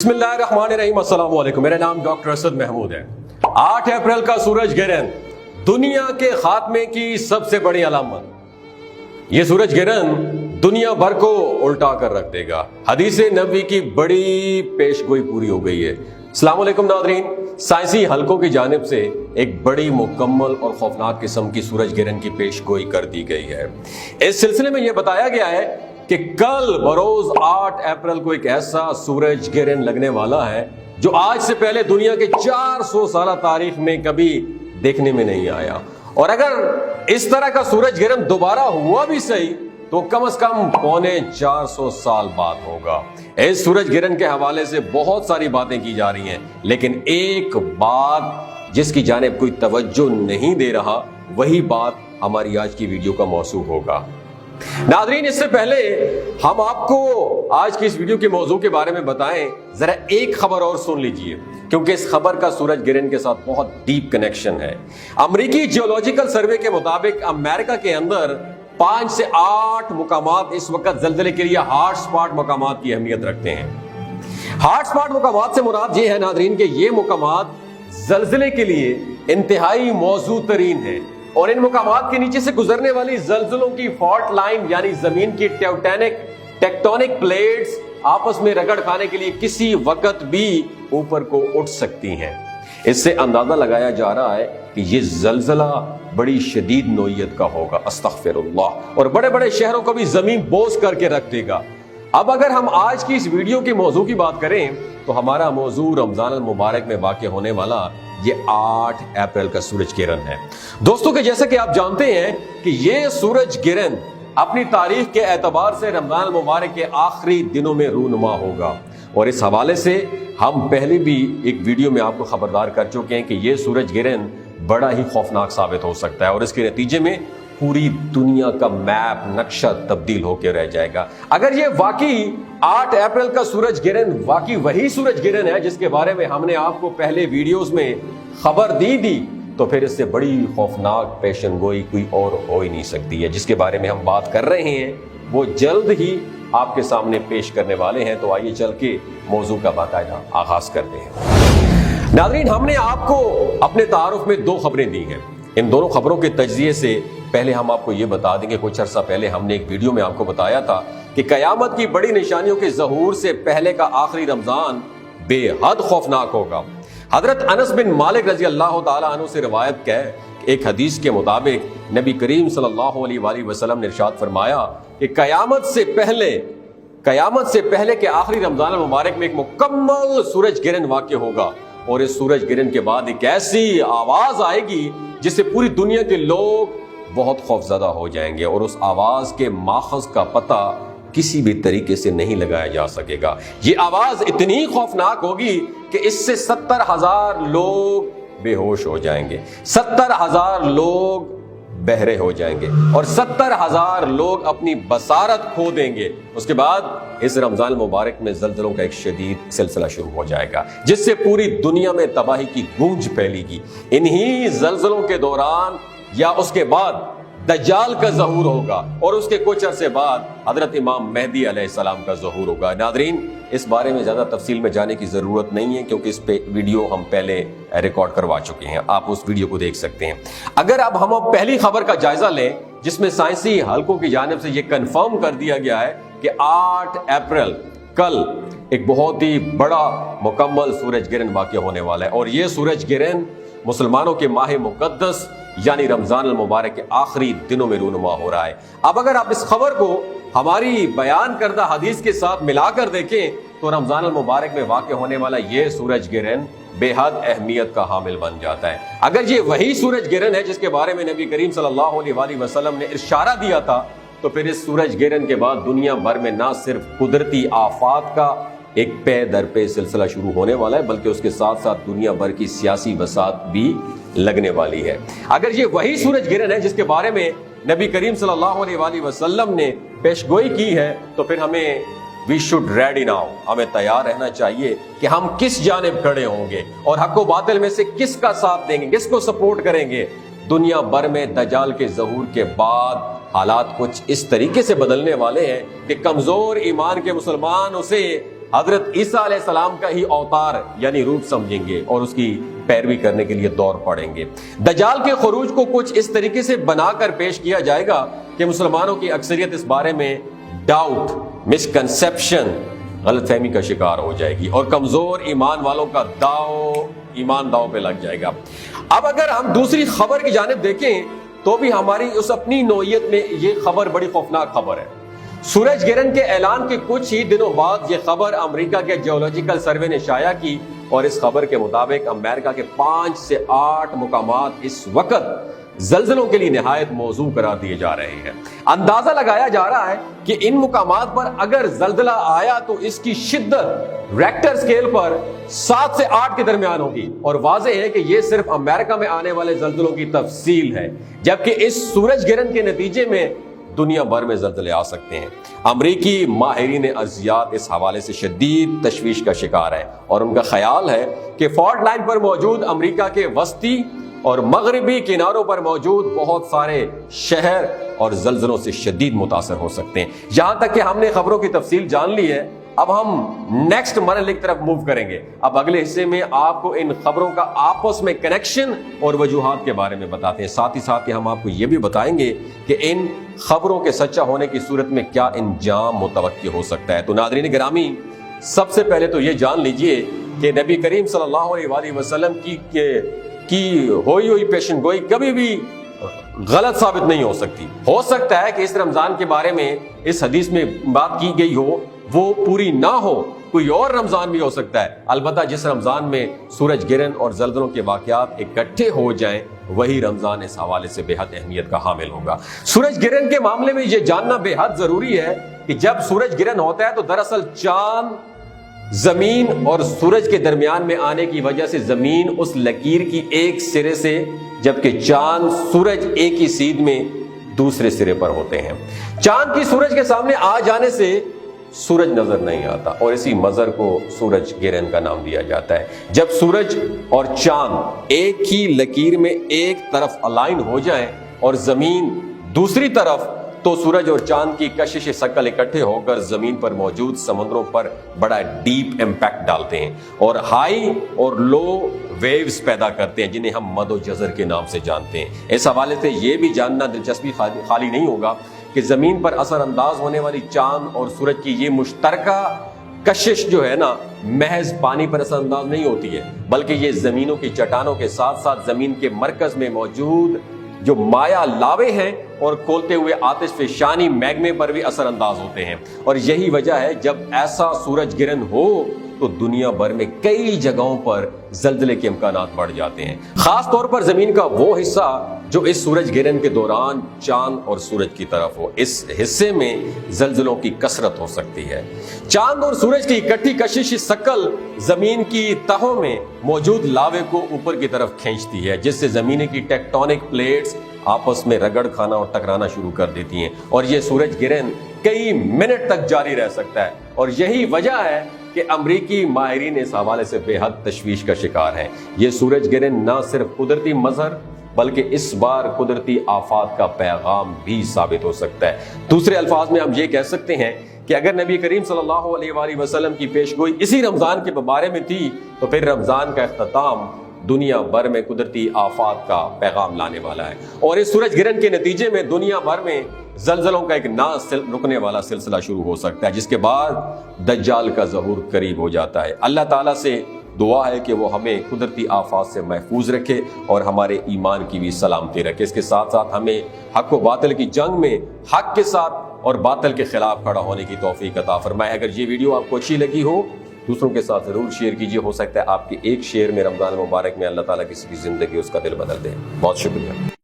बिस्मिल्लाहिर्रहमानिर्रहीम, अस्सलाम वालेकुम। मेरा नाम डॉक्टर असद महमूद है। 8 अप्रैल का सूरज ग्रहण दुनिया के खात्मे की सबसे बड़ी अलामत। यह सूरज ग्रहण दुनिया भर को उल्टा कर रख देगा। हदीस नबी की बड़ी पेशगोई पूरी हो गई है। अस्सलाम वालेकुम नाज़रीन, साइंसी हलकों की जानिब से एक बड़ी मुकम्मल और खौफनाक किस्म की सूरज ग्रहण की पेशगोई कर दी गई है। इस सिलसिले में यह बताया गया है कि कल बरोज 8 अप्रैल को एक ऐसा सूरज ग्रहण लगने वाला है जो आज से पहले दुनिया के 400 साल तारीख में कभी देखने में नहीं आया। और अगर इस तरह का सूरज ग्रहण दोबारा हुआ भी सही तो कम से कम पौने 400 साल बाद होगा। इस सूरज ग्रहण के हवाले से बहुत सारी बातें की जा रही हैं, लेकिन एक बात जिसकी जानिब कोई तवज्जो नहीं दे रहा, वही बात हमारी आज की वीडियो का मौजू होगा। नाज़रीन, इससे पहले हम आपको आज की इस वीडियो के मौजू के बारे में बताएं, जरा एक खबर और सुन लीजिए, क्योंकि इस खबर का सूरज ग्रहण के साथ बहुत डीप कनेक्शन है। अमेरिकी जियोलॉजिकल सर्वे के मुताबिक अमेरिका के अंदर 5 से 8 मुकामात इस वक्त जल्जले के लिए हॉट स्पॉट मुकामात की अहमियत रखते हैं। हॉट स्पॉट मुकामात से मुराद ये है नाज़रीन कि ये मुकामात जल्जले के लिए इंतहाई मौजू तरीन है और इन मुकामात के नीचे से गुजरने वाली जल्जलों की फॉल्ट लाइन यानी जमीन की टेक्टोनिक प्लेट्स आपस में रगड़ खाने के लिए किसी वक्त भी ऊपर को उठ सकती हैं। इससे अंदाजा लगाया जा रहा है कि यह जल्जला बड़ी शदीद नोयत का होगा, अस्तगफिरुल्लाह, और बड़े बड़े शहरों को भी जमीन बोझ करके रख देगा। अब अगर हम आज की इस वीडियो के मौजू की बात करें तो हमारा मौजू रमजान अल मुबारक में वाक़ होने वाला ये 8 अप्रैल का सूरज ग्रहण है। दोस्तों के जैसे कि आप जानते हैं कि ये सूरज ग्रहण अपनी तारीख के एतबार से रमजान अल मुबारक के आखिरी दिनों में रूनुमा होगा, और इस हवाले से हम पहले भी एक वीडियो में आपको खबरदार कर चुके हैं कि यह सूरज ग्रहण बड़ा ही खौफनाक साबित हो सकता है और इसके नतीजे में पूरी दुनिया का मैप नक्शा तब्दील होकर रह जाएगा। अगर ये वाकई 8 अप्रैल का सूरज ग्रहण वाकई वही सूरज ग्रहण है जिसके बारे में हमने आपको पहले वीडियोस में खबर दी तो फिर इससे बड़ी खौफनाक पेशन गोई कोई और हो ही नहीं सकती है। जिसके बारे में हम बात कर रहे हैं वो जल्द ही आपके सामने पेश करने वाले हैं। तो आइए चल के मौजू का बाकायदा आगाज करते हैं। नाज़रीन, हमने आपको अपने तारुफ में 2 खबरें दी हैं। इन दोनों खबरों के तज्जिए से पहले हम आपको ये बता देंगे, कुछ अर्सा पहले हमने एक वीडियो में आपको बताया था कि कयामत की बड़ी निशानियों के ज़हूर से पहले का आखिरी रमजान बेहद खौफनाक होगा। हजरत अनस बिन मालिक रजी अल्लाह तआला अन्हु से रिवायत है, एक हदीस के मुताबिक नबी करीम सल्लल्लाहु अलैहि वसल्लम ने इरशाद फरमाया कि कयामत से पहले के आखिरी रमजान मुबारक में एक मुकम्मल सूरज ग्रहण वाक़ होगा, और इस सूरज ग्रहण के बाद एक ऐसी आवाज आएगी जिससे पूरी दुनिया के लोग बहुत खौफजदा हो जाएंगे, और उस आवाज के माखज का पता किसी भी तरीके से नहीं लगाया जा सकेगा। ये आवाज इतनी खौफनाक होगी कि इससे 70,000 लोग बेहोश हो जाएंगे, 70,000 लोग बहरे हो जाएंगे और 70,000 लोग अपनी बसारत खो देंगे। उसके बाद इस रमजान मुबारक में जल्जलों का एक शदीद सिलसिला शुरू हो जाएगा जिससे पूरी दुनिया में तबाही की गूंज फैलेगी। इन्हीं जल्जलों के दौरान या उसके बाद दज्जाल का ज़हूर होगा और उसके कुछ अरसे बाद हजरत इमाम मेहदी अलैहिस्सलाम का ज़हूर होगा। नाज़रीन, इस बारे में ज़्यादा तफसील में जाने की ज़रूरत नहीं है क्योंकि इस पे वीडियो हम पहले रिकॉर्ड करवा चुके हैं, आप उस वीडियो को देख सकते हैं। अगर अब हम पहली खबर का जायजा लें जिसमें साइंसी हलकों की जानिब से यह कन्फर्म कर दिया गया है कि 8 अप्रैल कल एक बहुत ही बड़ा मुकम्मल सूरज ग्रहण वाक़ होने वाला है, और यह सूरज ग्रहण मुसलमानों के माह मुक़द्दस यानी रमजान अल मुबारक के आखिरी दिनों में रूनुमा हो रहा है। अब अगर आप इस खबर को हमारी बयान करदा हदीस के साथ मिलाकर देखें तो रमजान अल मुबारक में वाक़ होने वाला यह सूरज ग्रहण बेहद अहमियत का हामिल बन जाता है। अगर ये वही सूरज ग्रहण है जिसके बारे में नबी करीम सल्लल्लाहु अलैहि वसल्लम ने इशारा दिया था, तो फिर इस सूरज ग्रहण के बाद दुनिया भर में ना सिर्फ कुदरती आफात का एक पे दर पे सिलसिला शुरू होने वाला है, बल्कि उसके साथ साथ दुनिया भर की सियासी वसात भी लगने वाली है। अगर ये वही सूरज ग्रहण है जिसके बारे में नबी करीम सल्लल्लाहु अलैहि वसल्लम ने पेशगोई की है, तो फिर वी शुड रेडी नाउ, हमें तैयार रहना चाहिए कि हम किस जानिब खड़े होंगे और हक व बातिल में से किसका साथ देंगे, किसको सपोर्ट करेंगे। दुनिया भर में दज्जाल के ज़हूर के बाद हालात कुछ इस तरीके से बदलने वाले हैं कि कमजोर ईमान के मुसलमान उसे حضرت عیسیٰ علیہ السلام کا ہی اوتار یعنی روپ سمجھیں گے اور اس کی پیروی کرنے کے لیے دور پڑیں گے۔ دجال کے خروج کو کچھ اس طریقے سے بنا کر پیش کیا جائے گا کہ مسلمانوں کی اکثریت اس بارے میں ڈاؤٹ، مسکنسیپشن، غلط فہمی کا شکار ہو جائے گی اور کمزور ایمان والوں کا ایمان داؤ پہ لگ جائے گا۔ اب اگر ہم دوسری خبر کی جانب دیکھیں تو بھی ہماری اس اپنی نوعیت میں یہ خبر بڑی خوفناک خبر ہے۔ سورج گرہن کے اعلان کے کچھ ہی دنوں بعد یہ خبر امریکہ کے جیولوجیکل سروے نے شائع کی اور اس خبر کے مطابق امریکہ کے 5 سے 8 مقامات اس وقت زلزلوں کے لیے نہایت موزوں قرار دیے جا رہے ہیں۔ اندازہ لگایا جا رہا ہے کہ ان مقامات پر اگر زلزلہ آیا تو اس کی شدت ریکٹر سکیل پر 7 سے 8 کے درمیان ہوگی، اور واضح ہے کہ یہ صرف امریکہ میں آنے والے زلزلوں کی تفصیل ہے، جبکہ اس سورج گرہن کے نتیجے میں دنیا بھر میں زلزلے آ سکتے ہیں۔ امریکی ماہرین ارضیات اس حوالے سے شدید تشویش کا شکار ہے اور ان کا خیال ہے کہ فالٹ لائن پر موجود امریکہ کے وسطی اور مغربی کناروں پر موجود بہت سارے شہر اور زلزلوں سے شدید متاثر ہو سکتے ہیں۔ یہاں تک کہ ہم نے خبروں کی تفصیل جان لی ہے، اب ہم نیکسٹ مرحلے کی طرف موو کریں گے۔ اب اگلے حصے میں آپ کو ان خبروں کا آپس میں کنیکشن اور وجوہات کے بارے میں بتاتے ہیں، ساتھ ہی ساتھ ہم آپ کو یہ بھی بتائیں گے کہ ان خبروں کے سچا ہونے کی صورت میں کیا انجام متوقع ہو سکتا ہے۔ تو ناظرین گرامی، سب سے پہلے تو یہ جان لیجئے کہ نبی کریم صلی اللہ علیہ وآلہ وسلم کی ہوئی پیشن گوئی کبھی بھی غلط ثابت نہیں ہو سکتی۔ ہو سکتا ہے کہ اس رمضان کے بارے میں اس حدیث میں بات کی گئی ہو وہ پوری نہ ہو، کوئی اور رمضان بھی ہو سکتا ہے، البتہ جس رمضان میں سورج گرہن اور زلزلوں کے واقعات اکٹھے ہو جائیں وہی رمضان اس حوالے سے بے حد اہمیت کا حامل ہوگا۔ سورج گرہن کے معاملے میں یہ جاننا بے حد ضروری ہے کہ جب سورج گرہن ہوتا ہے تو دراصل چاند زمین اور سورج کے درمیان میں آنے کی وجہ سے زمین اس لکیر کی ایک سرے سے، جبکہ چاند سورج ایک ہی سیدھ میں دوسرے سرے پر ہوتے ہیں۔ چاند کی سورج کے سامنے آ جانے سے سورج نظر نہیں آتا اور اسی منظر کو سورج گرہن کا نام دیا جاتا ہے۔ جب سورج اور چاند ایک ہی لکیر میں ایک طرف الائن ہو جائیں اور زمین دوسری طرف، تو سورج اور چاند کی کشش ثقل اکٹھے ہو کر زمین پر موجود سمندروں پر بڑا ڈیپ امپیکٹ ڈالتے ہیں اور ہائی اور لو ویوز پیدا کرتے ہیں، جنہیں ہم مد و جزر کے نام سے جانتے ہیں۔ اس حوالے سے یہ بھی جاننا دلچسپی خالی نہیں ہوگا کہ زمین پر اثر انداز ہونے والی چاند اور سورج کی یہ مشترکہ کشش جو ہے نا، محض پانی پر اثر انداز نہیں ہوتی ہے، بلکہ یہ زمینوں کی چٹانوں کے ساتھ ساتھ زمین کے مرکز میں موجود جو مایا لاوے ہیں اور کھولتے ہوئے آتش فشانی میگمے پر بھی اثر انداز ہوتے ہیں۔ اور یہی وجہ ہے جب ایسا سورج گرہن ہو تو دنیا بھر میں کئی جگہوں پر زلزلے کے امکانات بڑھ جاتے ہیں، خاص طور پر زمین کا وہ حصہ جو اس سورج گرہن کے دوران چاند اور سورج کی طرف ہو، اس حصے میں زلزلوں کی کثرت ہو سکتی ہے۔ چاند اور سورج کی اکٹھی کشش ثقل زمین کی تہوں میں موجود لاوے کو اوپر کی طرف کھینچتی ہے، جس سے زمین کی ٹیکٹونک پلیٹس آپس میں رگڑ کھانا اور ٹکرانا شروع کر دیتی ہیں، اور یہ سورج گرہن کئی منٹ تک جاری رہ سکتا ہے۔ اور یہی وجہ ہے کہ امریکی ماہرین اس حوالے سے بے حد تشویش کا شکار ہیں۔ یہ سورج گرہن نہ صرف قدرتی مظہر بلکہ اس بار قدرتی آفات کا پیغام بھی ثابت ہو سکتا ہے۔ دوسرے الفاظ میں ہم یہ کہہ سکتے ہیں کہ اگر نبی کریم صلی اللہ علیہ وآلہ وسلم کی پیشگوئی اسی رمضان کے بارے میں تھی تو پھر رمضان کا اختتام دنیا بھر میں قدرتی آفات کا پیغام لانے والا ہے، اور اس سورج گرہن کے نتیجے میں دنیا بھر میں زلزلوں کا ایک نہ رکنے والا سلسلہ شروع ہو سکتا ہے، جس کے بعد دجال کا ظہور قریب ہو جاتا ہے۔ اللہ تعالیٰ سے دعا ہے کہ وہ ہمیں قدرتی آفات سے محفوظ رکھے اور ہمارے ایمان کی بھی سلامتی رکھے۔ اس کے ساتھ ساتھ ہمیں حق و باطل کی جنگ میں حق کے ساتھ اور باطل کے خلاف کھڑا ہونے کی توفیق عطا فرمائے۔ اگر یہ ویڈیو آپ کو اچھی لگی ہو دوسروں کے ساتھ ضرور شیئر کیجیے، ہو سکتا ہے آپ کے ایک شیئر میں رمضان مبارک میں اللہ تعالیٰ کسی کی زندگی اس کا دل بدل دے۔ بہت شکریہ۔